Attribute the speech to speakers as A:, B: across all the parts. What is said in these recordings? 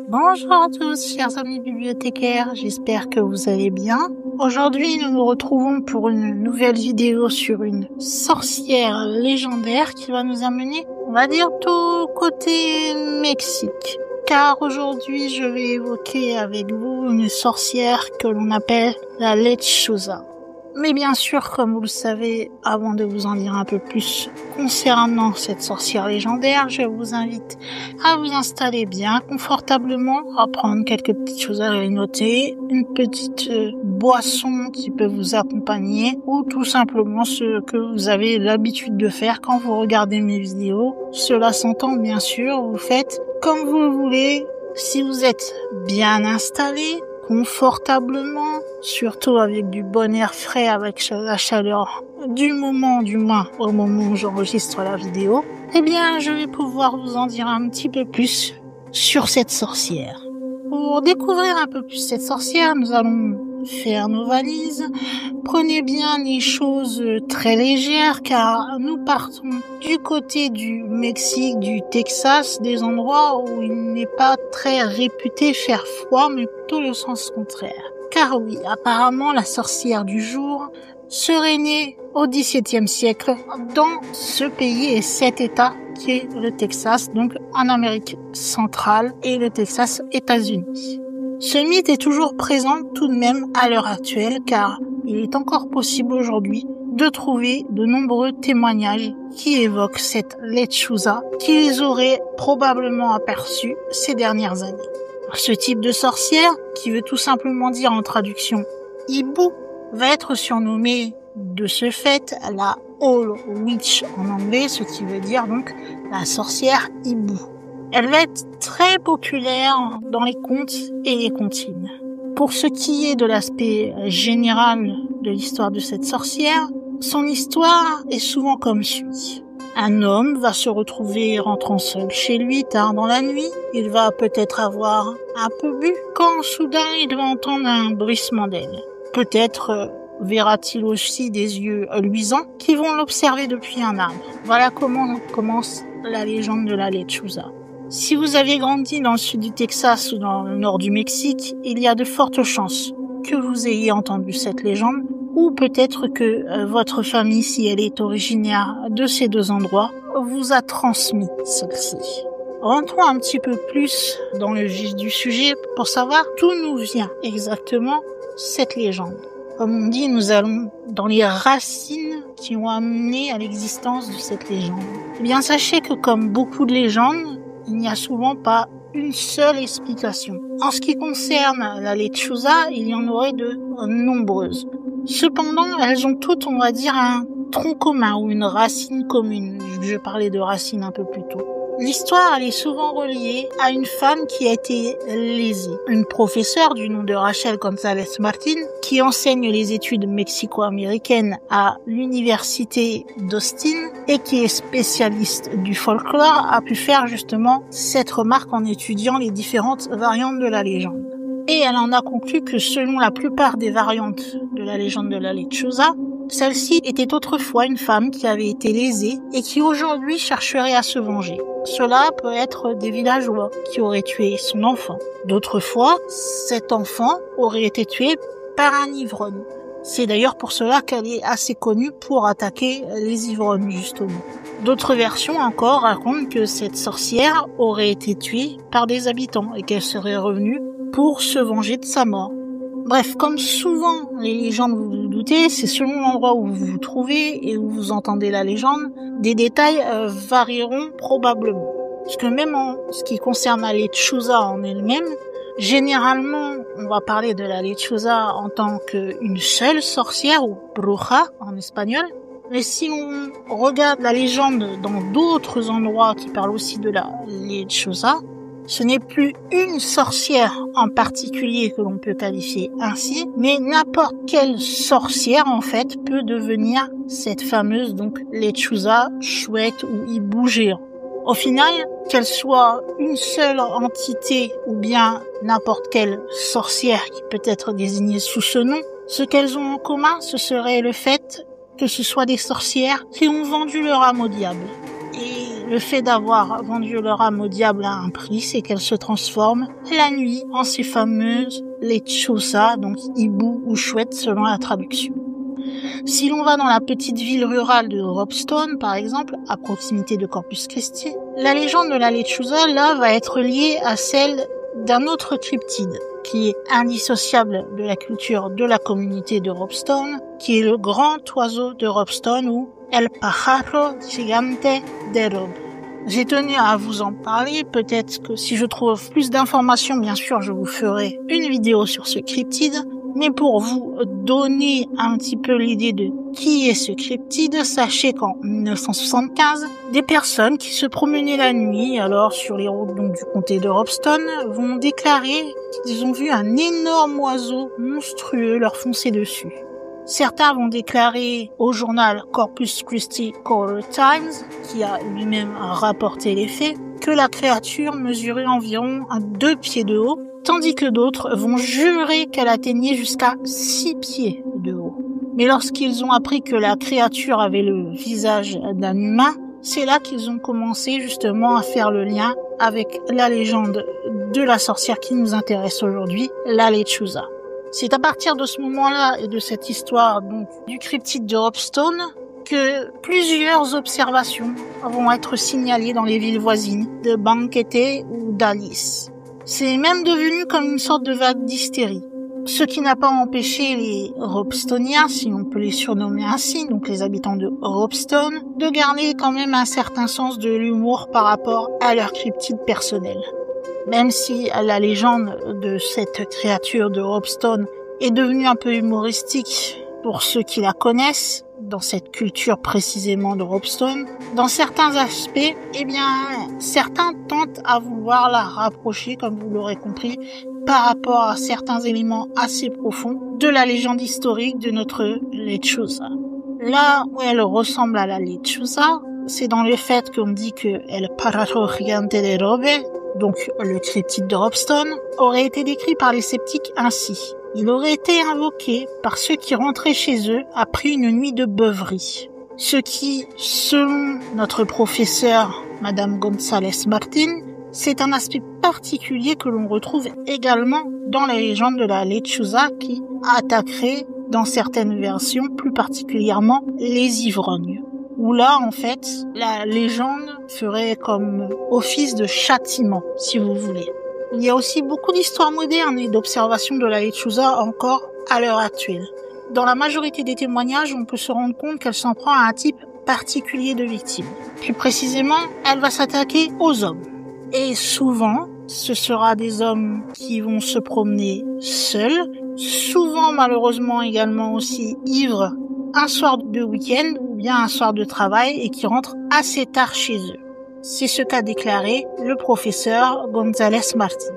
A: Bonjour à tous, chers amis bibliothécaires, j'espère que vous allez bien. Aujourd'hui, nous nous retrouvons pour une nouvelle vidéo sur une sorcière légendaire qui va nous amener, on va dire, tout côté Mexique. Car aujourd'hui, je vais évoquer avec vous une sorcière que l'on appelle la Lechuza. Mais bien sûr, comme vous le savez, avant de vous en dire un peu plus concernant cette sorcière légendaire, je vous invite à vous installer bien confortablement, à prendre quelques petites choses à grignoter, une petite boisson qui peut vous accompagner, ou tout simplement ce que vous avez l'habitude de faire quand vous regardez mes vidéos. Cela s'entend bien sûr, vous faites comme vous le voulez, si vous êtes bien installé, confortablement, surtout avec du bon air frais, avec la chaleur du moment, du moins au moment où j'enregistre la vidéo, eh bien je vais pouvoir vous en dire un petit peu plus sur cette sorcière. Pour découvrir un peu plus cette sorcière, nous allons faire nos valises. Prenez bien les choses très légères car nous partons du côté du Mexique, du Texas, des endroits où il n'est pas très réputé faire froid, mais plutôt le sens contraire. Car oui, apparemment la sorcière du jour serait née au XVIIe siècle dans ce pays et cet état qui est le Texas, donc en Amérique centrale, et le Texas, États-Unis. Ce mythe est toujours présent tout de même à l'heure actuelle car il est encore possible aujourd'hui de trouver de nombreux témoignages qui évoquent cette Lechuza qu'ils auraient probablement aperçue ces dernières années. Ce type de sorcière, qui veut tout simplement dire en traduction hibou, va être surnommée de ce fait la Owl Witch en anglais, ce qui veut dire donc la sorcière hibou. Elle va être très populaire dans les contes et les comptines. Pour ce qui est de l'aspect général de l'histoire de cette sorcière, son histoire est souvent comme suit. Un homme va se retrouver rentrant seul chez lui tard dans la nuit. Il va peut-être avoir un peu bu quand soudain il va entendre un bruissement d'ailes. Peut-être verra-t-il aussi des yeux luisants qui vont l'observer depuis un arbre. Voilà comment commence la légende de la Lechuza. Si vous avez grandi dans le sud du Texas ou dans le nord du Mexique, il y a de fortes chances que vous ayez entendu cette légende, ou peut-être que votre famille, si elle est originaire de ces deux endroits, vous a transmis celle-ci. Rentrons un petit peu plus dans le vif du sujet pour savoir d'où nous vient exactement cette légende. Comme on dit, nous allons dans les racines qui ont amené à l'existence de cette légende. Eh bien, sachez que comme beaucoup de légendes, il n'y a souvent pas une seule explication. En ce qui concerne la Lechuza, il y en aurait de nombreuses. Cependant, elles ont toutes, on va dire, un tronc commun ou une racine commune. Je parlais de racine un peu plus tôt. L'histoire, elle est souvent reliée à une femme qui a été lésée. Une professeure du nom de Rachel González Martin, qui enseigne les études mexico-américaines à l'université d'Austin et qui est spécialiste du folklore, a pu faire justement cette remarque en étudiant les différentes variantes de la légende. Et elle en a conclu que selon la plupart des variantes de la légende de la Lechuza, celle-ci était autrefois une femme qui avait été lésée et qui aujourd'hui chercherait à se venger. Cela peut être des villageois qui auraient tué son enfant. D'autres fois, cet enfant aurait été tué par un ivrogne. C'est d'ailleurs pour cela qu'elle est assez connue pour attaquer les ivrognes, justement. D'autres versions encore racontent que cette sorcière aurait été tuée par des habitants et qu'elle serait revenue pour se venger de sa mort. Bref, comme souvent les légendes, vous vous doutez, c'est selon l'endroit où vous vous trouvez et où vous entendez la légende, des détails varieront probablement. Parce que même en ce qui concerne la Lechuza en elle-même, généralement, on va parler de la Lechuza en tant qu'une seule sorcière, ou bruja en espagnol. Mais si on regarde la légende dans d'autres endroits qui parlent aussi de la Lechuza, ce n'est plus une sorcière en particulier que l'on peut qualifier ainsi, mais n'importe quelle sorcière en fait peut devenir cette fameuse donc Lechuza, chouette ou hibou géant. Au final, qu'elle soit une seule entité ou bien n'importe quelle sorcière qui peut être désignée sous ce nom, ce qu'elles ont en commun, ce serait le fait que ce soit des sorcières qui ont vendu leur âme au diable. Et le fait d'avoir vendu leur âme au diable à un prix, c'est qu'elles se transforment la nuit en ces fameuses lechuza, donc hibou ou chouette selon la traduction. Si l'on va dans la petite ville rurale de Ropstone, par exemple, à proximité de Corpus Christi, la légende de la lechuza, là, va être liée à celle d'un autre cryptide, qui est indissociable de la culture de la communauté de Ropstone, qui est le grand oiseau de Ropstone ou El pájaro gigante de Rob. J'ai tenu à vous en parler, peut-être que si je trouve plus d'informations, bien sûr, je vous ferai une vidéo sur ce cryptide, mais pour vous donner un petit peu l'idée de qui est ce cryptide, sachez qu'en 1975, des personnes qui se promenaient la nuit, alors sur les routes donc, du comté de Ropstone, vont déclarer qu'ils ont vu un énorme oiseau monstrueux leur foncer dessus. Certains vont déclarer au journal Corpus Christi Courier-Times, qui a lui-même rapporté les faits, que la créature mesurait environ 2 pieds de haut, tandis que d'autres vont jurer qu'elle atteignait jusqu'à 6 pieds de haut. Mais lorsqu'ils ont appris que la créature avait le visage d'un humain, c'est là qu'ils ont commencé justement à faire le lien avec la légende de la sorcière qui nous intéresse aujourd'hui, la lechuza. C'est à partir de ce moment-là et de cette histoire donc du cryptide de Ropstone que plusieurs observations vont être signalées dans les villes voisines de Banquete ou d'Alice. C'est même devenu comme une sorte de vague d'hystérie. Ce qui n'a pas empêché les Ropstoniens, si on peut les surnommer ainsi, donc les habitants de Ropstone, de garder quand même un certain sens de l'humour par rapport à leur cryptide personnel. Même si la légende de cette créature de Ropstone est devenue un peu humoristique pour ceux qui la connaissent, dans cette culture précisément de Ropstone, dans certains aspects, certains tentent à vouloir la rapprocher, comme vous l'aurez compris, par rapport à certains éléments assez profonds de la légende historique de notre lechuza. Là où elle ressemble à la lechuza, c'est dans le fait qu'on dit que El pájaro gigante de Robe, donc le cryptide de Ropstone, aurait été décrit par les sceptiques ainsi. Il aurait été invoqué par ceux qui rentraient chez eux après une nuit de beuverie. Ce qui, selon notre professeur, Madame González Martín, c'est un aspect particulier que l'on retrouve également dans la légende de la lechuza qui attaquerait, dans certaines versions, plus particulièrement les ivrognes. Où là, en fait, la légende ferait comme office de châtiment, si vous voulez. Il y a aussi beaucoup d'histoires modernes et d'observations de la lechuza encore à l'heure actuelle. Dans la majorité des témoignages, on peut se rendre compte qu'elle s'en prend à un type particulier de victime. Plus précisément, elle va s'attaquer aux hommes. Et souvent, ce sera des hommes qui vont se promener seuls, souvent malheureusement également aussi ivres, un soir de week-end ou bien un soir de travail et qui rentrent assez tard chez eux. C'est ce qu'a déclaré le professeur González Martín.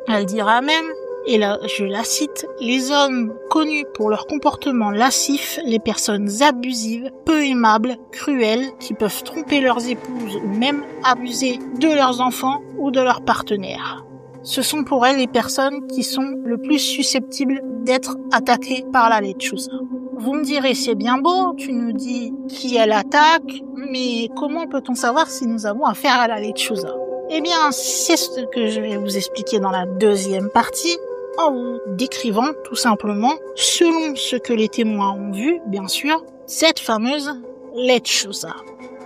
A: Elle dira même, et là je la cite, « Les hommes connus pour leur comportement lascif, les personnes abusives, peu aimables, cruelles, qui peuvent tromper leurs épouses ou même abuser de leurs enfants ou de leurs partenaires. Ce sont pour elles les personnes qui sont le plus susceptibles d'être attaquées par la lechuza. » Vous me direz, c'est bien beau, tu nous dis qui elle attaque, mais comment peut-on savoir si nous avons affaire à la lechuza? Eh bien, c'est ce que je vais vous expliquer dans la deuxième partie, en vous décrivant tout simplement, selon ce que les témoins ont vu, bien sûr, cette fameuse lechuza.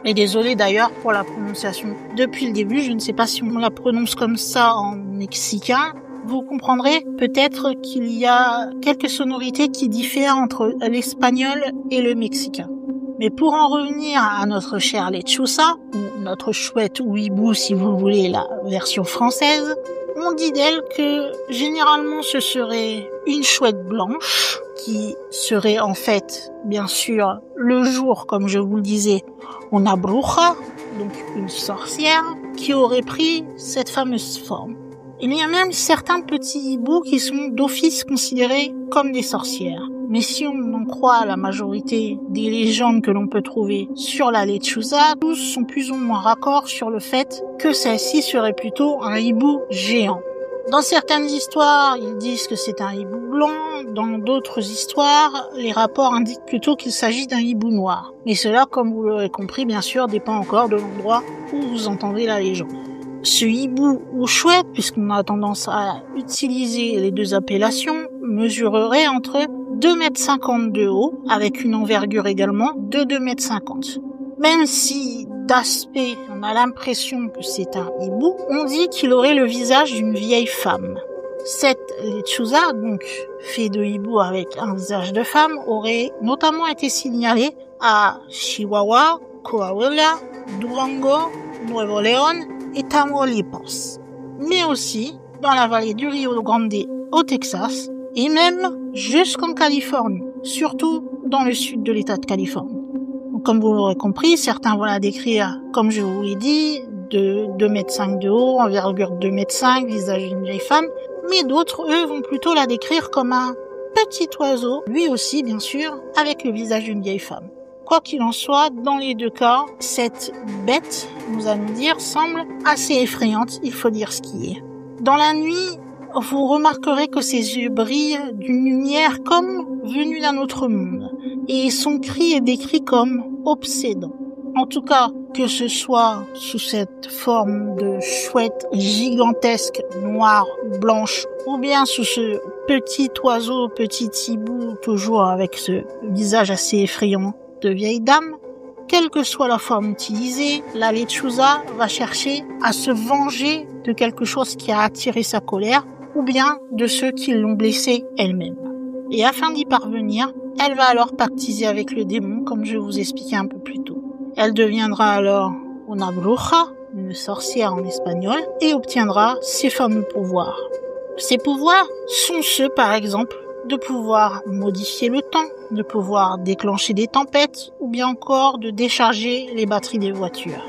A: Et désolé d'ailleurs pour la prononciation depuis le début, je ne sais pas si on la prononce comme ça en mexicain. Vous comprendrez peut-être qu'il y a quelques sonorités qui diffèrent entre l'espagnol et le mexicain. Mais pour en revenir à notre chère lechuza, ou notre chouette ou hibou si vous voulez la version française, on dit d'elle que généralement ce serait une chouette blanche qui serait en fait, bien sûr, le jour, comme je vous le disais, una bruja, donc une sorcière, qui aurait pris cette fameuse forme. Il y a même certains petits hiboux qui sont d'office considérés comme des sorcières. Mais si on en croit la majorité des légendes que l'on peut trouver sur la lechuza, tous sont plus ou moins raccords sur le fait que celle-ci serait plutôt un hibou géant. Dans certaines histoires, ils disent que c'est un hibou blanc. Dans d'autres histoires, les rapports indiquent plutôt qu'il s'agit d'un hibou noir. Mais cela, comme vous l'aurez compris, bien sûr, dépend encore de l'endroit où vous entendez la légende. Ce hibou ou chouette, puisqu'on a tendance à utiliser les deux appellations, mesurerait entre 2,50 m de haut, avec une envergure également de 2,50 m. Même si d'aspect on a l'impression que c'est un hibou, on dit qu'il aurait le visage d'une vieille femme. Cette lechuza, donc fait de hibou avec un visage de femme, aurait notamment été signalée à Chihuahua, Coahuila, Durango, Nuevo León et Tamaulipas, mais aussi dans la vallée du Rio Grande au Texas et même jusqu'en Californie, surtout dans le sud de l'État de Californie. Donc, comme vous l'aurez compris, certains vont la décrire, comme je vous l'ai dit, de 2,5 m de haut, envergure 2,5 m, visage d'une vieille femme, mais d'autres, eux, vont plutôt la décrire comme un petit oiseau, lui aussi, bien sûr, avec le visage d'une vieille femme. Quoi qu'il en soit, dans les deux cas, cette bête, nous allons dire, semble assez effrayante, il faut dire ce qui est. Dans la nuit, vous remarquerez que ses yeux brillent d'une lumière comme venue d'un autre monde, et son cri est décrit comme obsédant. En tout cas, que ce soit sous cette forme de chouette gigantesque, noire, blanche, ou bien sous ce petit oiseau, petit hibou, toujours avec ce visage assez effrayant de vieille dame, quelle que soit la forme utilisée, la lechuza va chercher à se venger de quelque chose qui a attiré sa colère, ou bien de ceux qui l'ont blessée elle-même. Et afin d'y parvenir, elle va alors pactiser avec le démon, comme je vous expliquais un peu plus tôt. Elle deviendra alors una bruja, une sorcière en espagnol, et obtiendra ses fameux pouvoirs. Ces pouvoirs sont ceux, par exemple, de pouvoir modifier le temps, de pouvoir déclencher des tempêtes, ou bien encore de décharger les batteries des voitures.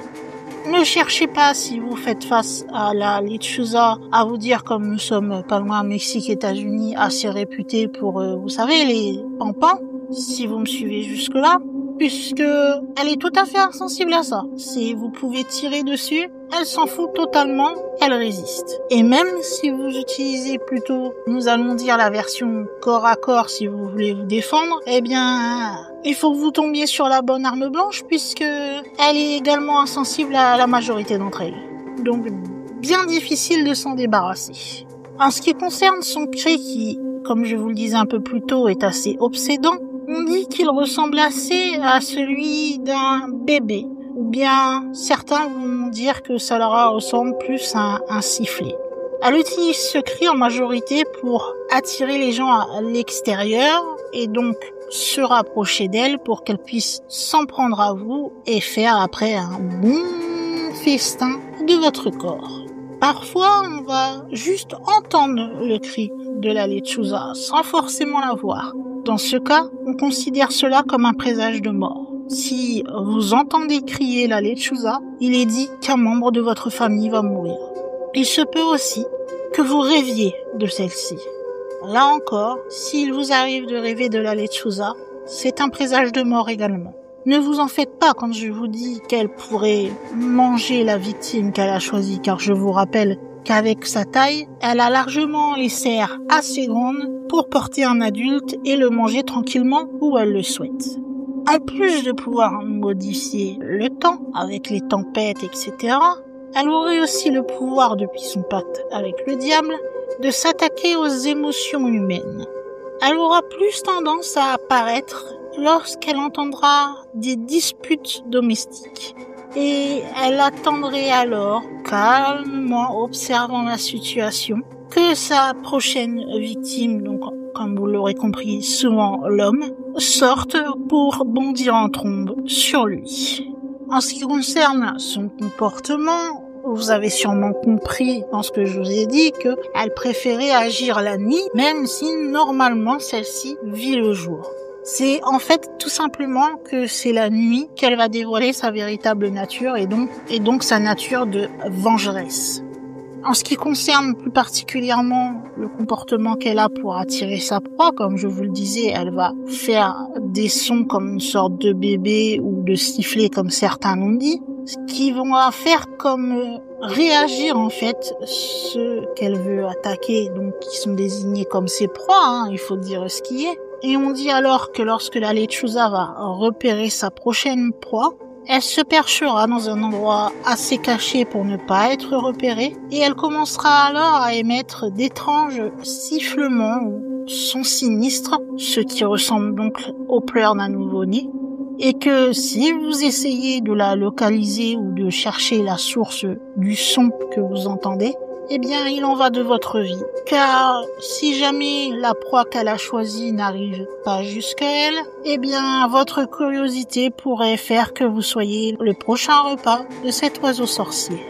A: Ne cherchez pas, si vous faites face à la lechuza, à vous dire, comme nous sommes pas loin, Mexique, États-Unis, assez réputés pour, vous savez, les pampans, si vous me suivez jusque-là, puisque elle est tout à fait insensible à ça. Si vous pouvez tirer dessus, elle s'en fout totalement, elle résiste. Et même si vous utilisez plutôt, nous allons dire la version corps à corps si vous voulez vous défendre, eh bien, il faut que vous tombiez sur la bonne arme blanche puisque elle est également insensible à la majorité d'entre elles. Donc, bien difficile de s'en débarrasser. En ce qui concerne son cri qui, comme je vous le disais un peu plus tôt, est assez obsédant, on dit qu'il ressemble assez à celui d'un bébé. Ou bien, certains vont dire que ça leur ressemble plus à un sifflet. Elle utilise ce cri en majorité pour attirer les gens à l'extérieur et donc se rapprocher d'elle pour qu'elle puisse s'en prendre à vous et faire après un bon festin de votre corps. Parfois, on va juste entendre le cri de la lechuza sans forcément la voir. Dans ce cas, on considère cela comme un présage de mort. Si vous entendez crier la lechuza, il est dit qu'un membre de votre famille va mourir. Il se peut aussi que vous rêviez de celle-ci. Là encore, s'il vous arrive de rêver de la lechuza, c'est un présage de mort également. Ne vous en faites pas quand je vous dis qu'elle pourrait manger la victime qu'elle a choisie, car je vous rappelle qu'avec sa taille, elle a largement les serres assez grandes pour porter un adulte et le manger tranquillement où elle le souhaite. En plus de pouvoir modifier le temps avec les tempêtes, etc., elle aurait aussi le pouvoir, depuis son pacte avec le diable, de s'attaquer aux émotions humaines. Elle aura plus tendance à apparaître lorsqu'elle entendra des disputes domestiques. Et elle attendrait alors, calmement observant la situation, que sa prochaine victime, donc comme vous l'aurez compris, souvent l'homme, sorte pour bondir en trombe sur lui. En ce qui concerne son comportement, vous avez sûrement compris dans ce que je vous ai dit qu'elle préférait agir la nuit, même si normalement celle-ci vit le jour. C'est en fait tout simplement que c'est la nuit qu'elle va dévoiler sa véritable nature et donc sa nature de vengeresse. En ce qui concerne plus particulièrement le comportement qu'elle a pour attirer sa proie, comme je vous le disais, elle va faire des sons comme une sorte de bébé ou de sifflet comme certains l'ont dit. qui vont faire comme réagir en fait ceux qu'elle veut attaquer, donc qui sont désignés comme ses proies, il faut dire ce qui est. Et on dit alors que lorsque la lechuza va repérer sa prochaine proie, elle se perchera dans un endroit assez caché pour ne pas être repérée, et elle commencera alors à émettre d'étranges sifflements ou sons sinistres, ce qui ressemble donc aux pleurs d'un nouveau-né, et que si vous essayez de la localiser ou de chercher la source du son que vous entendez, eh bien, il en va de votre vie. Car si jamais la proie qu'elle a choisie n'arrive pas jusqu'à elle, eh bien, votre curiosité pourrait faire que vous soyez le prochain repas de cet oiseau sorcier.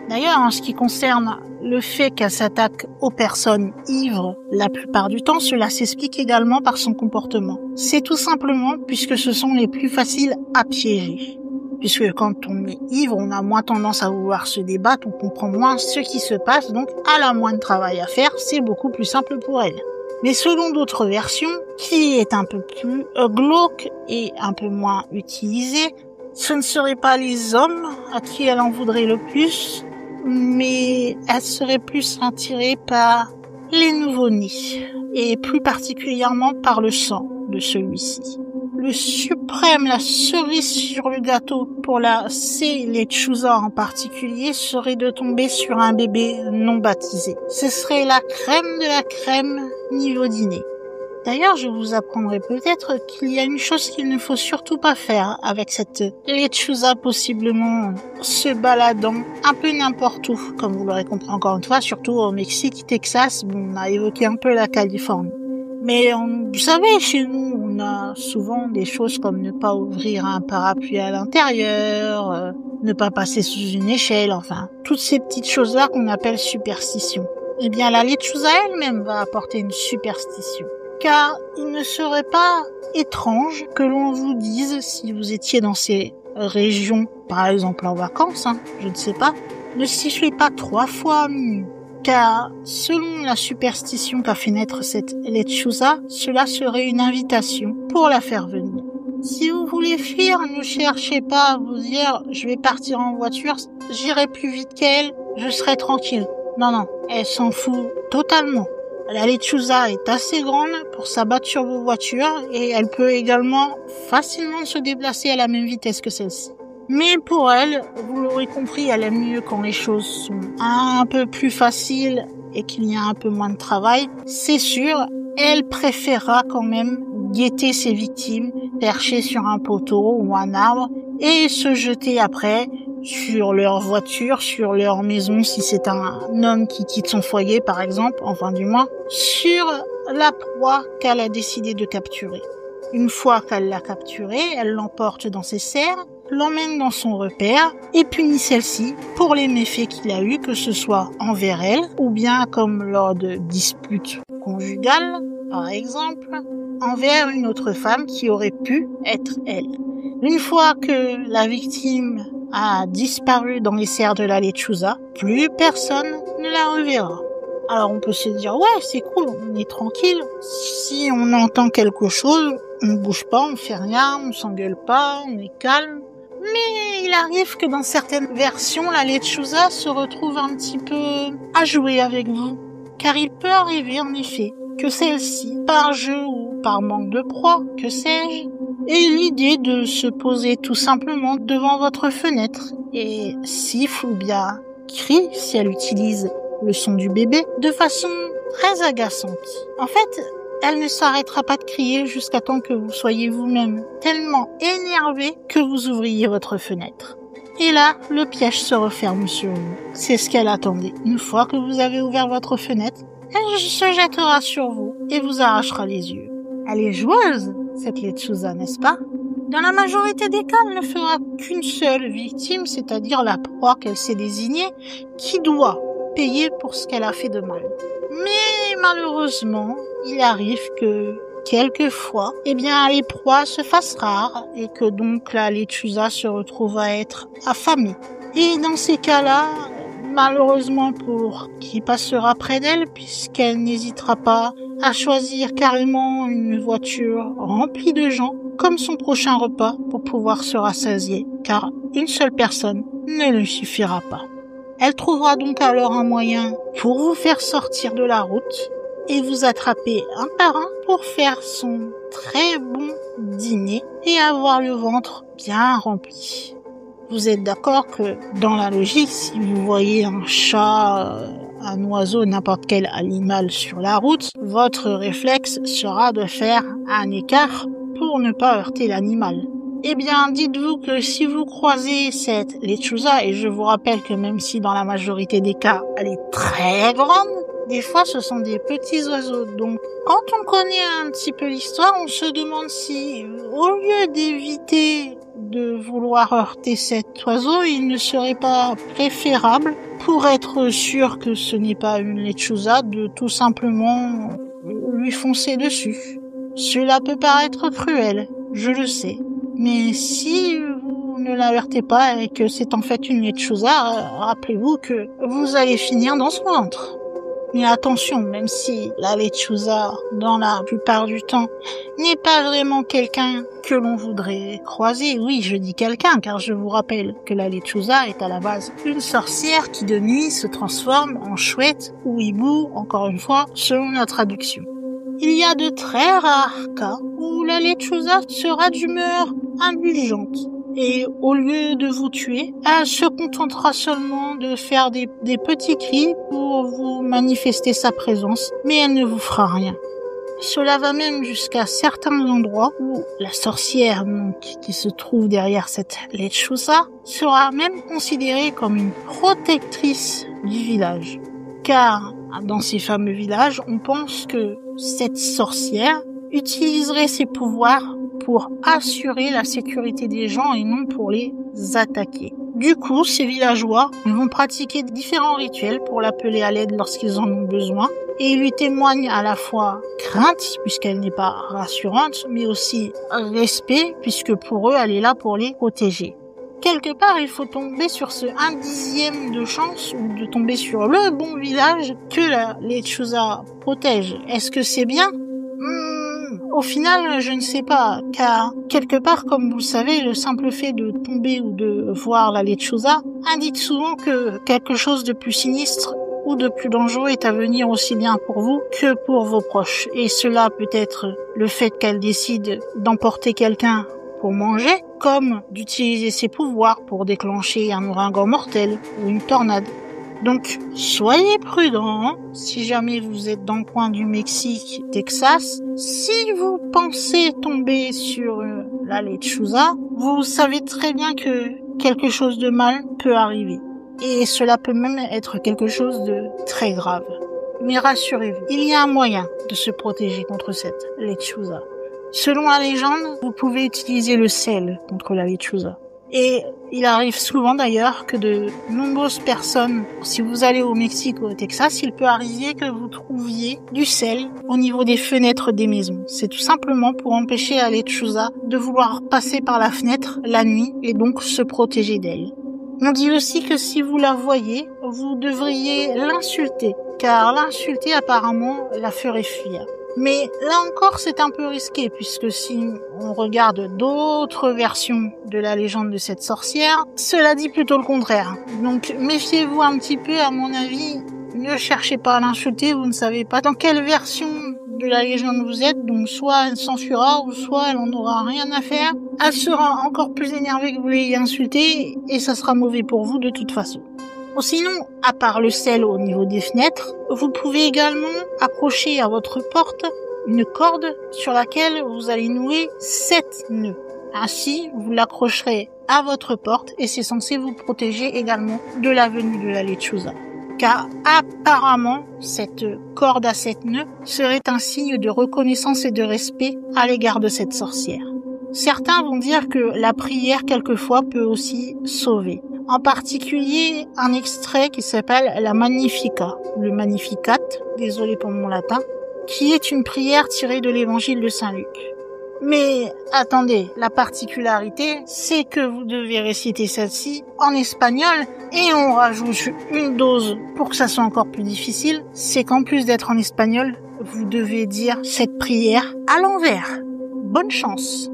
A: D'ailleurs, en ce qui concerne le fait qu'elle s'attaque aux personnes ivres, la plupart du temps, cela s'explique également par son comportement. C'est tout simplement puisque ce sont les plus faciles à piéger. Puisque quand on est ivre, on a moins tendance à vouloir se débattre, on comprend moins ce qui se passe, donc elle a moins de travail à faire, c'est beaucoup plus simple pour elle. Mais selon d'autres versions, qui est un peu plus glauque et un peu moins utilisée, ce ne seraient pas les hommes à qui elle en voudrait le plus, mais elle serait plus attirée par les nouveau-nés, et plus particulièrement par le sang de celui-ci. Le suprême, la cerise sur le gâteau pour la lechuza en particulier serait de tomber sur un bébé non baptisé. Ce serait la crème de la crème niveau dîner. D'ailleurs, je vous apprendrai peut-être qu'il y a une chose qu'il ne faut surtout pas faire avec cette lechuza possiblement se baladant un peu n'importe où, comme vous l'aurez compris encore une fois, surtout au Mexique, Texas, on a évoqué un peu la Californie. Mais vous savez, chez nous, on a souvent des choses comme ne pas ouvrir un parapluie à l'intérieur, ne pas passer sous une échelle, enfin, toutes ces petites choses-là qu'on appelle superstitions. Eh bien, la lechuza elle-même va apporter une superstition. Car il ne serait pas étrange que l'on vous dise, si vous étiez dans ces régions, par exemple en vacances, je ne sais pas, ne sifflez pas 3 fois à minuit. Car selon la superstition qu'a fait naître cette lechuza, cela serait une invitation pour la faire venir. Si vous voulez fuir, ne cherchez pas à vous dire « je vais partir en voiture, j'irai plus vite qu'elle, je serai tranquille ». Non, elle s'en fout totalement. La lechuza est assez grande pour s'abattre sur vos voitures et elle peut également facilement se déplacer à la même vitesse que celle-ci. Mais pour elle, vous l'aurez compris, elle aime mieux quand les choses sont un peu plus faciles et qu'il y a un peu moins de travail. C'est sûr, elle préférera quand même guetter ses victimes, percher sur un poteau ou un arbre et se jeter après sur leur voiture, sur leur maison si c'est un homme qui quitte son foyer par exemple, enfin du moins, sur la proie qu'elle a décidé de capturer. Une fois qu'elle l'a capturée, elle l'emporte dans ses serres, l'emmène dans son repère et punit celle-ci pour les méfaits qu'il a eus, que ce soit envers elle ou bien comme lors de disputes conjugales, par exemple, envers une autre femme qui aurait pu être elle. Une fois que la victime a disparu dans les serres de la lechuza, plus personne ne la reverra. Alors on peut se dire, ouais, c'est cool, on est tranquille. Si on entend quelque chose, on ne bouge pas, on fait rien, on s'engueule pas, on est calme. Mais il arrive que dans certaines versions, la lechuza se retrouve un petit peu à jouer avec vous. Car il peut arriver en effet que celle-ci, par jeu ou par manque de proie, que sais-je, ait l'idée de se poser tout simplement devant votre fenêtre et siffle ou bien crie si elle utilise le son du bébé de façon très agaçante. En fait, elle ne s'arrêtera pas de crier jusqu'à temps que vous soyez vous-même tellement énervé que vous ouvriez votre fenêtre. Et là, le piège se referme sur vous. C'est ce qu'elle attendait. Une fois que vous avez ouvert votre fenêtre, elle se jettera sur vous et vous arrachera les yeux. Elle est joueuse, cette lechuza, n'est-ce pas? Dans la majorité des cas, elle ne fera qu'une seule victime, c'est-à-dire la proie qu'elle s'est désignée, qui doit payer pour ce qu'elle a fait de mal. Mais malheureusement, il arrive que quelquefois, les proies se fassent rares et que donc la lechuza se retrouve à être affamée. Et dans ces cas-là, malheureusement pour qui passera près d'elle, puisqu'elle n'hésitera pas à choisir carrément une voiture remplie de gens comme son prochain repas pour pouvoir se rassasier, car une seule personne ne lui suffira pas. Elle trouvera donc alors un moyen pour vous faire sortir de la route et vous attraper un par un pour faire son très bon dîner et avoir le ventre bien rempli. Vous êtes d'accord que dans la logique, si vous voyez un chat, un oiseau, n'importe quel animal sur la route, votre réflexe sera de faire un écart pour ne pas heurter l'animal. Eh bien, dites-vous que si vous croisez cette lechuza, et je vous rappelle que même si dans la majorité des cas, elle est très grande, des fois ce sont des petits oiseaux. Donc, quand on connaît un petit peu l'histoire, on se demande si, au lieu d'éviter de vouloir heurter cet oiseau, il ne serait pas préférable, pour être sûr que ce n'est pas une lechuza, de tout simplement lui foncer dessus. Cela peut paraître cruel, je le sais. Mais si vous ne la heurtez pas et que c'est en fait une lechuza, rappelez-vous que vous allez finir dans son ventre. Mais attention, même si la lechuza, dans la plupart du temps, n'est pas vraiment quelqu'un que l'on voudrait croiser. Oui, je dis quelqu'un, car je vous rappelle que la lechuza est à la base une sorcière qui de nuit se transforme en chouette ou hibou, encore une fois, selon la traduction. Il y a de très rares cas où la lechuza sera d'humeur indulgente. Et au lieu de vous tuer, elle se contentera seulement de faire des petits cris pour vous manifester sa présence, mais elle ne vous fera rien. Cela va même jusqu'à certains endroits où la sorcière donc, qui se trouve derrière cette lechuza sera même considérée comme une protectrice du village. Car dans ces fameux villages, on pense que cette sorcière utiliserait ses pouvoirs pour assurer la sécurité des gens et non pour les attaquer. Du coup, ces villageois vont pratiquer différents rituels pour l'appeler à l'aide lorsqu'ils en ont besoin et ils lui témoignent à la fois crainte, puisqu'elle n'est pas rassurante, mais aussi respect, puisque pour eux, elle est là pour les protéger. Quelque part, il faut tomber sur ce 1/10 de chance ou de tomber sur le bon village que la lechuza protège. Est-ce que c'est bien ? Au final, je ne sais pas, car quelque part, comme vous le savez, le simple fait de tomber ou de voir la lechuza indique souvent que quelque chose de plus sinistre ou de plus dangereux est à venir aussi bien pour vous que pour vos proches. Et cela peut être le fait qu'elle décide d'emporter quelqu'un pour manger, comme d'utiliser ses pouvoirs pour déclencher un ouragan mortel ou une tornade. Donc, soyez prudents si jamais vous êtes dans le coin du Mexique, Texas. Si vous pensez tomber sur la lechuza, vous savez très bien que quelque chose de mal peut arriver. Et cela peut même être quelque chose de très grave. Mais rassurez-vous, il y a un moyen de se protéger contre cette lechuza. Selon la légende, vous pouvez utiliser le sel contre la lechuza. Et il arrive souvent d'ailleurs que de nombreuses personnes, si vous allez au Mexique ou au Texas, il peut arriver que vous trouviez du sel au niveau des fenêtres des maisons. C'est tout simplement pour empêcher la lechuza de vouloir passer par la fenêtre la nuit et donc se protéger d'elle. On dit aussi que si vous la voyez, vous devriez l'insulter, car l'insulter apparemment la ferait fuir. Mais là encore, c'est un peu risqué, puisque si on regarde d'autres versions de la légende de cette sorcière, cela dit plutôt le contraire. Donc méfiez-vous un petit peu, à mon avis, ne cherchez pas à l'insulter, vous ne savez pas dans quelle version de la légende vous êtes, donc soit elle s'enfuira, ou soit elle en aura rien à faire. Elle sera encore plus énervée que vous l'ayez insultée, et ça sera mauvais pour vous de toute façon. Sinon, à part le sel au niveau des fenêtres, vous pouvez également accrocher à votre porte une corde sur laquelle vous allez nouer 7 nœuds. Ainsi, vous l'accrocherez à votre porte et c'est censé vous protéger également de la venue de la lechuza. Car apparemment, cette corde à 7 nœuds serait un signe de reconnaissance et de respect à l'égard de cette sorcière. Certains vont dire que la prière quelquefois peut aussi sauver. En particulier, un extrait qui s'appelle la Magnificat, le Magnificat, désolé pour mon latin, qui est une prière tirée de l'évangile de Saint Luc. Mais attendez, la particularité, c'est que vous devez réciter celle-ci en espagnol et on rajoute une dose pour que ça soit encore plus difficile, c'est qu'en plus d'être en espagnol, vous devez dire cette prière à l'envers. Bonne chance!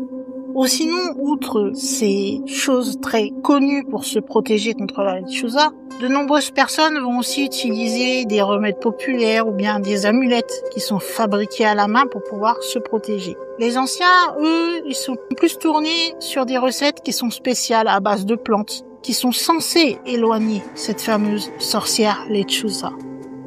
A: Ou sinon, outre ces choses très connues pour se protéger contre la lechuza, de nombreuses personnes vont aussi utiliser des remèdes populaires ou bien des amulettes qui sont fabriquées à la main pour pouvoir se protéger. Les anciens, eux, ils sont plus tournés sur des recettes qui sont spéciales à base de plantes, qui sont censées éloigner cette fameuse sorcière lechuza.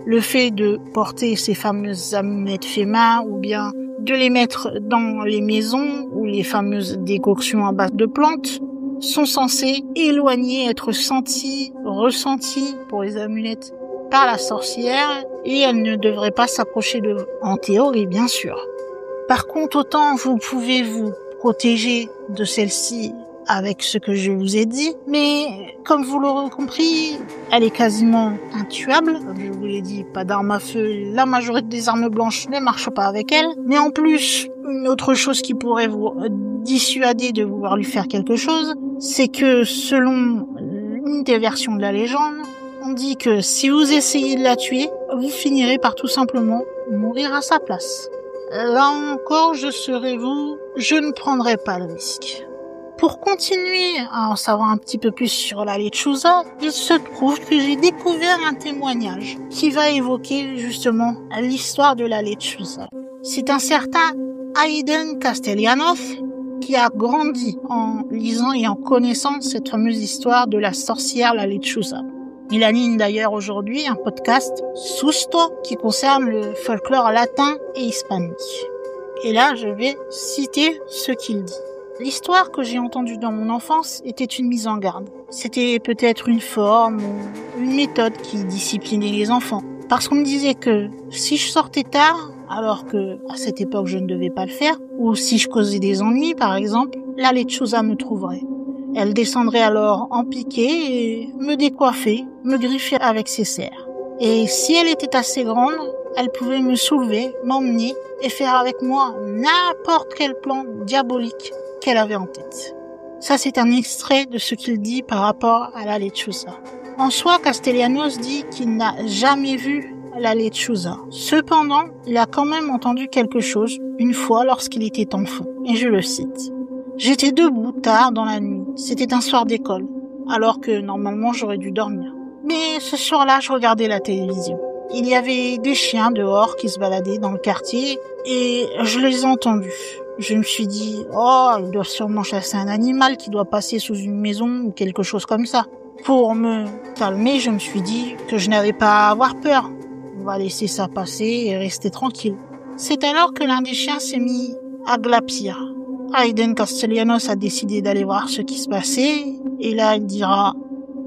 A: Le fait de porter ces fameuses amulettes fait main ou bien de les mettre dans les maisons ou les fameuses décoctions à base de plantes sont censés éloigner, être sentis, ressentis pour les amulettes par la sorcière et elle ne devrait pas s'approcher de vous. En théorie, bien sûr. Par contre, autant vous pouvez vous protéger de celle-ci avec ce que je vous ai dit, mais comme vous l'aurez compris, elle est quasiment intuable. Comme je vous l'ai dit, pas d'arme à feu, la majorité des armes blanches ne marchent pas avec elle. Mais en plus, une autre chose qui pourrait vous dissuader de vouloir lui faire quelque chose, c'est que selon une des versions de la légende, on dit que si vous essayez de la tuer, vous finirez par tout simplement mourir à sa place. Là encore, je serai vous, je ne prendrai pas le risque. Pour continuer à en savoir un petit peu plus sur la lechuza, il se trouve que j'ai découvert un témoignage qui va évoquer justement l'histoire de la lechuza. C'est un certain Aiden Castellanos qui a grandi en lisant et en connaissant cette fameuse histoire de la sorcière la lechuza. Il anime d'ailleurs aujourd'hui un podcast Susto qui concerne le folklore latin et hispanique. Et là, je vais citer ce qu'il dit. L'histoire que j'ai entendue dans mon enfance était une mise en garde. C'était peut-être une forme ou une méthode qui disciplinait les enfants. Parce qu'on me disait que si je sortais tard, alors que à cette époque je ne devais pas le faire, ou si je causais des ennuis par exemple, la lechuza me trouverait. Elle descendrait alors en piqué et me décoiffer, me griffer avec ses serres. Et si elle était assez grande, elle pouvait me soulever, m'emmener et faire avec moi n'importe quel plan diabolique qu'elle avait en tête. Ça, c'est un extrait de ce qu'il dit par rapport à la lechuza. En soi, Castellanos dit qu'il n'a jamais vu la lechuza. Cependant, il a quand même entendu quelque chose une fois lorsqu'il était enfant. Et je le cite. « J'étais debout tard dans la nuit. C'était un soir d'école, alors que normalement j'aurais dû dormir. Mais ce soir-là, je regardais la télévision. Il y avait des chiens dehors qui se baladaient dans le quartier et je les ai entendus. Je me suis dit, oh, ils doivent sûrement chasser un animal qui doit passer sous une maison ou quelque chose comme ça. Pour me calmer, je me suis dit que je n'avais pas à avoir peur. On va laisser ça passer et rester tranquille. C'est alors que l'un des chiens s'est mis à glapir. Aiden Castellanos a décidé d'aller voir ce qui se passait et là il dira,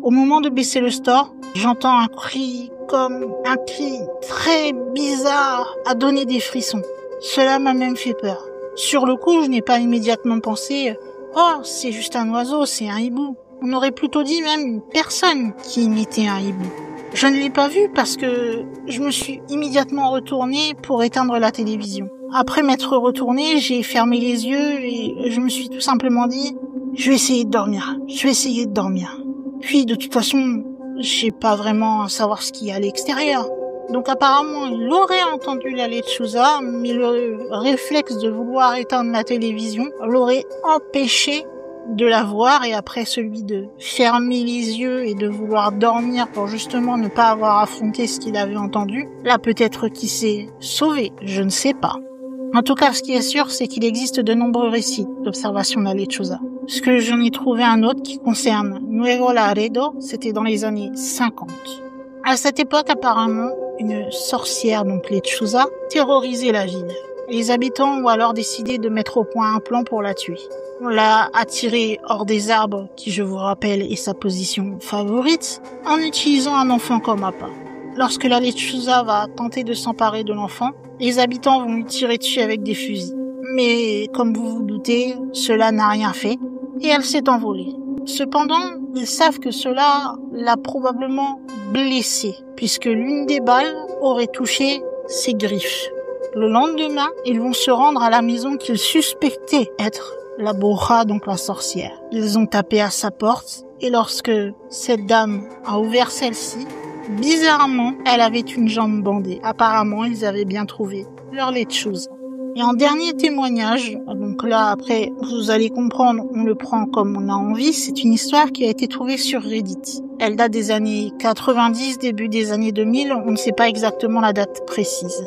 A: au moment de baisser le store, j'entends un cri comme un cri très bizarre à donner des frissons. Cela m'a même fait peur. Sur le coup, je n'ai pas immédiatement pensé « Oh, c'est juste un oiseau, c'est un hibou ». On aurait plutôt dit même une personne qui imitait un hibou. Je ne l'ai pas vu parce que je me suis immédiatement retournée pour éteindre la télévision. Après m'être retournée, j'ai fermé les yeux et je me suis tout simplement dit « Je vais essayer de dormir, je vais essayer de dormir ». Puis de toute façon, j'ai pas vraiment à savoir ce qu'il y a à l'extérieur. Donc apparemment, il aurait entendu la lechuza, mais le réflexe de vouloir éteindre la télévision l'aurait empêché de la voir et après celui de fermer les yeux et de vouloir dormir pour justement ne pas avoir affronté ce qu'il avait entendu. Là peut-être qu'il s'est sauvé, je ne sais pas. En tout cas, ce qui est sûr, c'est qu'il existe de nombreux récits d'observation de la lechuza. Ce que j'en ai trouvé un autre qui concerne Nuevo Laredo, c'était dans les années 50. À cette époque, apparemment, une sorcière, donc lechuza, terrorisait la ville. Les habitants ont alors décidé de mettre au point un plan pour la tuer. On l'a attirée hors des arbres, qui je vous rappelle est sa position favorite, en utilisant un enfant comme appât. Lorsque la lechuza va tenter de s'emparer de l'enfant, les habitants vont lui tirer dessus avec des fusils. Mais comme vous vous doutez, cela n'a rien fait et elle s'est envolée. Cependant, ils savent que cela l'a probablement blessée, puisque l'une des balles aurait touché ses griffes. Le lendemain, ils vont se rendre à la maison qu'ils suspectaient être la bruja, donc la sorcière. Ils ont tapé à sa porte et lorsque cette dame a ouvert celle-ci, bizarrement, elle avait une jambe bandée. Apparemment, ils avaient bien trouvé leur lechuza. Et en dernier témoignage, donc là après vous allez comprendre, on le prend comme on a envie, c'est une histoire qui a été trouvée sur Reddit. Elle date des années 90, début des années 2000, on ne sait pas exactement la date précise.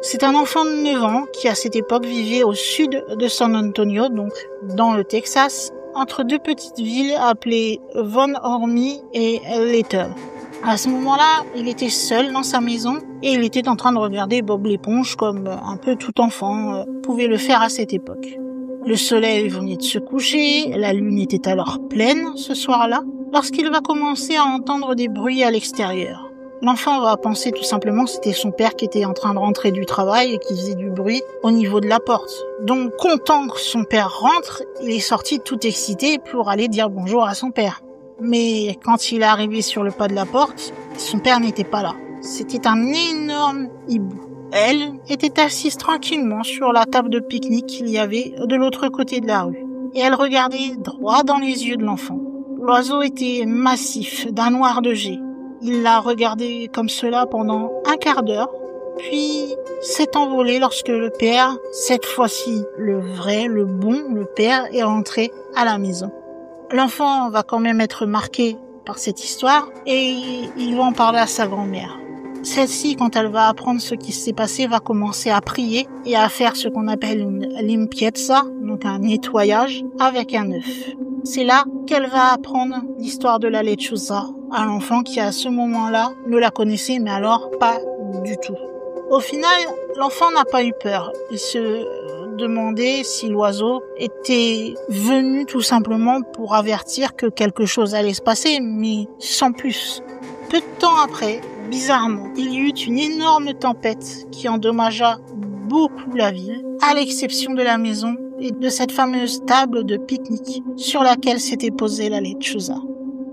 A: C'est un enfant de 9 ans qui à cette époque vivait au sud de San Antonio, donc dans le Texas, entre deux petites villes appelées Von Ormy et Little. À ce moment-là, il était seul dans sa maison et il était en train de regarder Bob l'éponge comme un peu tout enfant pouvait le faire à cette époque. Le soleil venait de se coucher, la lune était alors pleine ce soir-là, lorsqu'il va commencer à entendre des bruits à l'extérieur. L'enfant va penser tout simplement que c'était son père qui était en train de rentrer du travail et qui faisait du bruit au niveau de la porte. Donc, content que son père rentre, il est sorti tout excité pour aller dire bonjour à son père. Mais quand il est arrivé sur le pas de la porte, son père n'était pas là. C'était un énorme hibou. Elle était assise tranquillement sur la table de pique-nique qu'il y avait de l'autre côté de la rue. Et elle regardait droit dans les yeux de l'enfant. L'oiseau était massif, d'un noir de jet. Il l'a regardé comme cela pendant un quart d'heure, puis s'est envolé lorsque le père, cette fois-ci le vrai, le bon, le père, est rentré à la maison. L'enfant va quand même être marqué par cette histoire et il va en parler à sa grand-mère. Celle-ci, quand elle va apprendre ce qui s'est passé, va commencer à prier et à faire ce qu'on appelle une limpieza, donc un nettoyage avec un œuf. C'est là qu'elle va apprendre l'histoire de la lechuza à l'enfant qui, à ce moment-là, ne la connaissait, mais alors pas du tout. Au final, l'enfant n'a pas eu peur. Il se demandait si l'oiseau était venu tout simplement pour avertir que quelque chose allait se passer, mais sans plus. Peu de temps après, bizarrement, il y eut une énorme tempête qui endommagea beaucoup la ville, à l'exception de la maison et de cette fameuse table de pique-nique sur laquelle s'était posée la lechuza.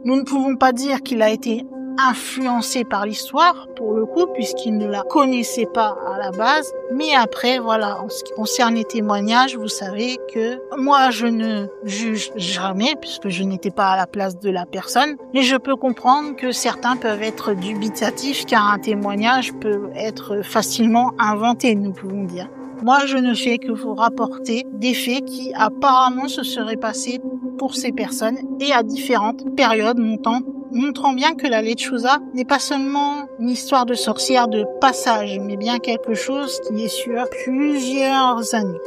A: Nous ne pouvons pas dire qu'il a été influencé par l'histoire, pour le coup, puisqu'il ne la connaissait pas à la base. Mais après, voilà, en ce qui concerne les témoignages, vous savez que moi, je ne juge jamais, puisque je n'étais pas à la place de la personne. Mais je peux comprendre que certains peuvent être dubitatifs, car un témoignage peut être facilement inventé, nous pouvons dire. Moi, je ne fais que vous rapporter des faits qui apparemment se seraient passés pour ces personnes et à différentes périodes montrant bien que la lechuza n'est pas seulement une histoire de sorcière de passage, mais bien quelque chose qui est sur plusieurs années.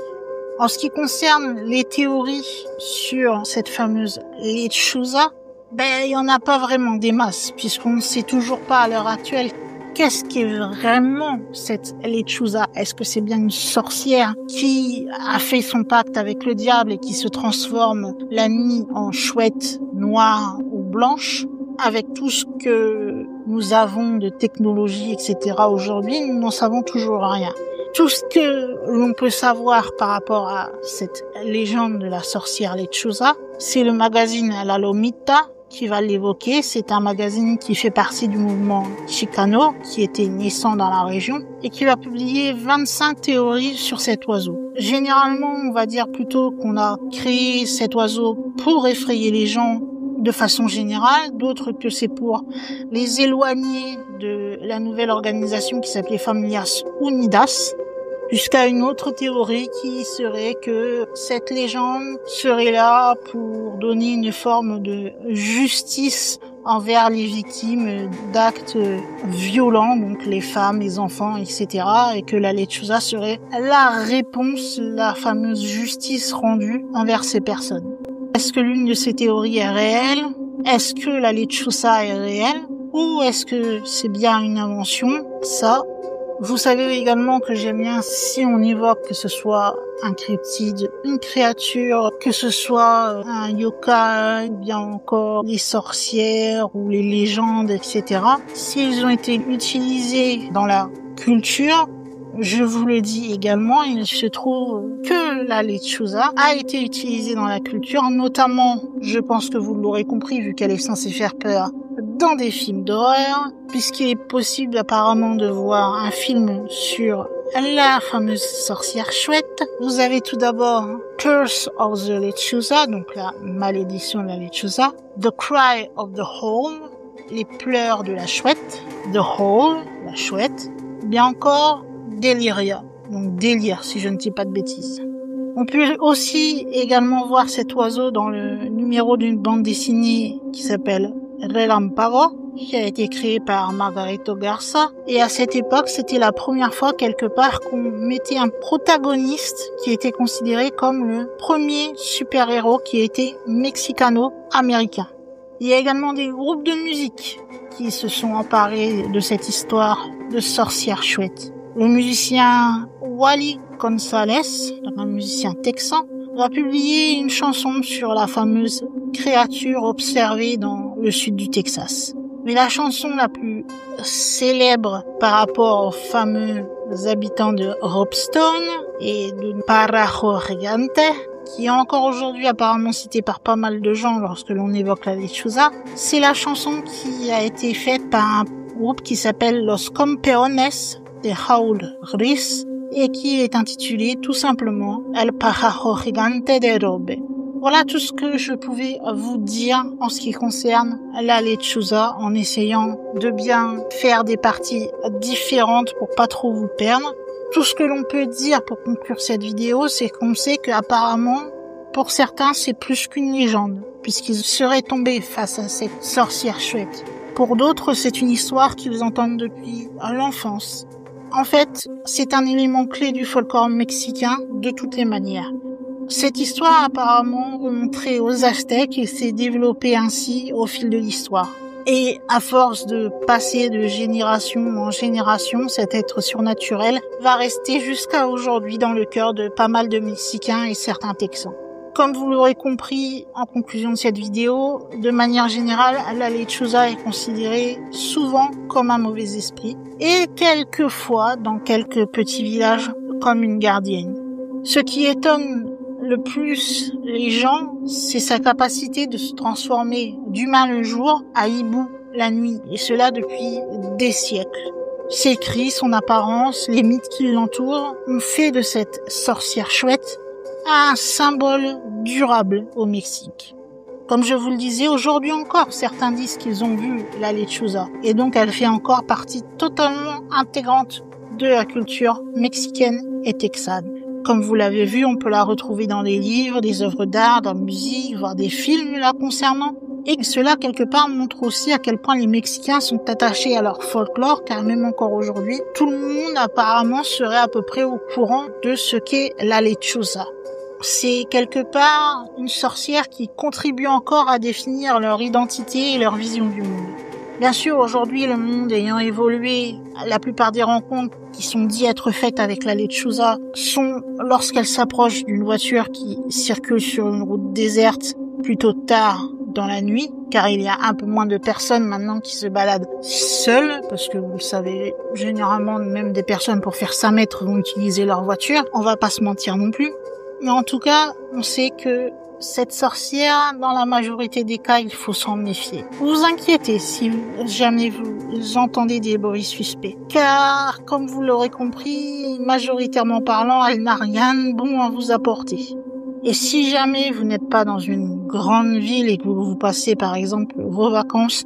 A: En ce qui concerne les théories sur cette fameuse lechuza, il y en a pas vraiment des masses, puisqu'on ne sait toujours pas à l'heure actuelle qu'est-ce qu'est vraiment cette lechuza. Est-ce que c'est bien une sorcière qui a fait son pacte avec le diable et qui se transforme la nuit en chouette noire ou blanche? Avec tout ce que nous avons de technologie, etc. aujourd'hui, nous n'en savons toujours rien. Tout ce que l'on peut savoir par rapport à cette légende de la sorcière lechuza, c'est le magazine La Lomita qui va l'évoquer. C'est un magazine qui fait partie du mouvement Chicano, qui était naissant dans la région, et qui va publier 25 théories sur cet oiseau. Généralement, on va dire plutôt qu'on a créé cet oiseau pour effrayer les gens de façon générale, d'autres que c'est pour les éloigner de la nouvelle organisation qui s'appelait Familias Unidas, jusqu'à une autre théorie qui serait que cette légende serait là pour donner une forme de justice envers les victimes d'actes violents, donc les femmes, les enfants, etc., et que la lechuza serait la réponse, la fameuse justice rendue envers ces personnes. Est-ce que l'une de ces théories est réelle? Est-ce que la lechuza est réelle? Ou est-ce que c'est bien une invention? Ça, vous savez également que j'aime bien, si on évoque que ce soit un cryptide, une créature, que ce soit un yokai, bien encore les sorcières ou les légendes, etc. S'ils ont été utilisés dans la culture, je vous le dis également, il se trouve que la lechuza a été utilisée dans la culture, notamment, je pense que vous l'aurez compris, vu qu'elle est censée faire peur, dans des films d'horreur, puisqu'il est possible apparemment de voir un film sur la fameuse sorcière chouette. Vous avez tout d'abord Curse of the Lechuza, donc la malédiction de la lechuza, The Cry of the Owl, les pleurs de la chouette, The Owl, la chouette, bien encore Deliria, donc délire si je ne dis pas de bêtises. On peut aussi également voir cet oiseau dans le numéro d'une bande dessinée qui s'appelle Relampago, qui a été créé par Margarito Garza. Et à cette époque, c'était la première fois quelque part qu'on mettait un protagoniste qui était considéré comme le premier super-héros qui était mexicano-américain. Il y a également des groupes de musique qui se sont emparés de cette histoire de sorcière chouette. Le musicien Wally Gonzalez, un musicien texan, va publier une chanson sur la fameuse créature observée dans le sud du Texas. Mais la chanson la plus célèbre par rapport aux fameux habitants de Ropstone et de Parajo Gigante, qui est encore aujourd'hui apparemment citée par pas mal de gens lorsque l'on évoque la lechuza, c'est la chanson qui a été faite par un groupe qui s'appelle Los Campeones de Raúl Ruiz et qui est intitulé tout simplement El Parajo Gigante de Robe. Voilà tout ce que je pouvais vous dire en ce qui concerne la lechuza, en essayant de bien faire des parties différentes pour pas trop vous perdre. Tout ce que l'on peut dire pour conclure cette vidéo, c'est qu'on sait qu'apparemment, pour certains, c'est plus qu'une légende, puisqu'ils seraient tombés face à cette sorcière chouette. Pour d'autres, c'est une histoire qu'ils entendent depuis l'enfance. En fait, c'est un élément clé du folklore mexicain de toutes les manières. Cette histoire apparemment remonterait aux Aztèques et s'est développée ainsi au fil de l'histoire. Et à force de passer de génération en génération, cet être surnaturel va rester jusqu'à aujourd'hui dans le cœur de pas mal de Mexicains et certains Texans. Comme vous l'aurez compris en conclusion de cette vidéo, de manière générale, la lechuza est considérée souvent comme un mauvais esprit et quelquefois, dans quelques petits villages, comme une gardienne. Ce qui étonne le plus les gens, c'est sa capacité de se transformer d'humain le jour à hibou la nuit, et cela depuis des siècles. Ses cris, son apparence, les mythes qui l'entourent ont fait de cette sorcière chouette un symbole durable au Mexique. Comme je vous le disais, aujourd'hui encore, certains disent qu'ils ont vu la lechuza, et donc elle fait encore partie totalement intégrante de la culture mexicaine et texane. Comme vous l'avez vu, on peut la retrouver dans les livres, des œuvres d'art, dans la musique, voire des films la concernant. Et cela, quelque part, montre aussi à quel point les Mexicains sont attachés à leur folklore, car même encore aujourd'hui, tout le monde apparemment serait à peu près au courant de ce qu'est la lechuza. C'est quelque part une sorcière qui contribue encore à définir leur identité et leur vision du monde. Bien sûr, aujourd'hui, le monde ayant évolué, la plupart des rencontres qui sont dites être faites avec la lechuza sont lorsqu'elle s'approche d'une voiture qui circule sur une route déserte plutôt tard dans la nuit, car il y a un peu moins de personnes maintenant qui se baladent seules, parce que vous le savez, généralement, même des personnes pour faire 5 mètres vont utiliser leur voiture. On va pas se mentir non plus. Mais en tout cas, on sait que cette sorcière, dans la majorité des cas, il faut s'en méfier. Vous inquiétez si jamais vous entendez des bruits suspects. Car, comme vous l'aurez compris, majoritairement parlant, elle n'a rien de bon à vous apporter. Et si jamais vous n'êtes pas dans une grande ville et que vous passez par exemple vos vacances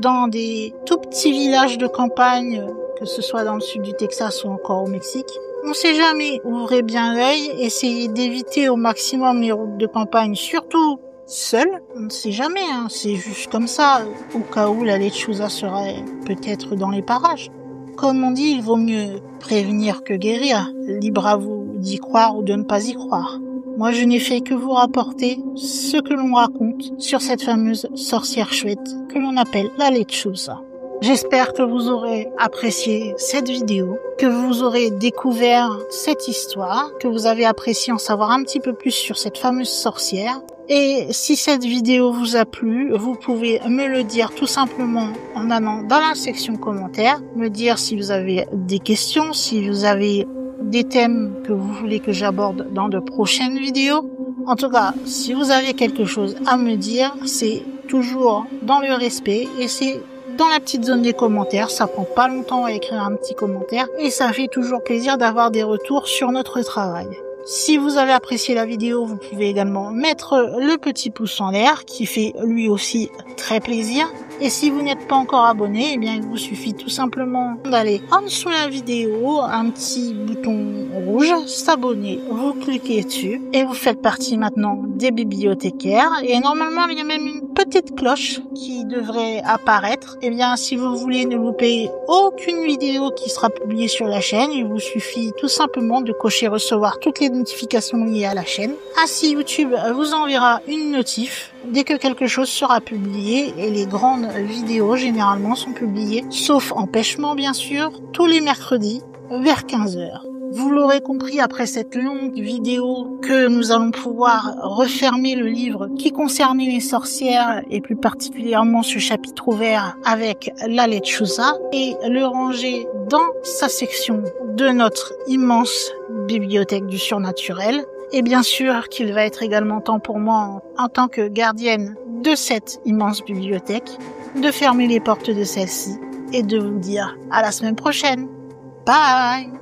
A: dans des tout petits villages de campagne, que ce soit dans le sud du Texas ou encore au Mexique, on sait jamais, ouvrez bien l'œil, essayez d'éviter au maximum les routes de campagne, surtout seul, on ne sait jamais, c'est juste comme ça, au cas où la lechuza serait peut-être dans les parages. Comme on dit, il vaut mieux prévenir que guérir, libre à vous d'y croire ou de ne pas y croire. Moi, je n'ai fait que vous rapporter ce que l'on raconte sur cette fameuse sorcière chouette que l'on appelle la lechuza. J'espère que vous aurez apprécié cette vidéo, que vous aurez découvert cette histoire, que vous avez apprécié en savoir un petit peu plus sur cette fameuse sorcière. Et si cette vidéo vous a plu, vous pouvez me le dire tout simplement en allant dans la section commentaires, me dire si vous avez des questions, si vous avez des thèmes que vous voulez que j'aborde dans de prochaines vidéos. En tout cas, si vous avez quelque chose à me dire, c'est toujours dans le respect et c'est dans la petite zone des commentaires. Ça prend pas longtemps à écrire un petit commentaire et ça fait toujours plaisir d'avoir des retours sur notre travail. Si vous avez apprécié la vidéo, vous pouvez également mettre le petit pouce en l'air qui fait lui aussi très plaisir. Et si vous n'êtes pas encore abonné, eh bien il vous suffit tout simplement d'aller en dessous de la vidéo, un petit bouton rouge, s'abonner, vous cliquez dessus et vous faites partie maintenant des bibliothécaires. Et normalement il y a même une petite cloche qui devrait apparaître. Eh bien si vous voulez ne louper aucune vidéo qui sera publiée sur la chaîne, il vous suffit tout simplement de cocher recevoir toutes les notifications liées à la chaîne. Ainsi YouTube vous enverra une notif dès que quelque chose sera publié, et les grandes vidéos généralement sont publiées, sauf empêchement bien sûr, tous les mercredis vers 15h. Vous l'aurez compris après cette longue vidéo que nous allons pouvoir refermer le livre qui concernait les sorcières et plus particulièrement ce chapitre ouvert avec la lechuza et le ranger dans sa section de notre immense bibliothèque du surnaturel. Et bien sûr qu'il va être également temps pour moi, en tant que gardienne de cette immense bibliothèque, de fermer les portes de celle-ci et de vous dire à la semaine prochaine. Bye!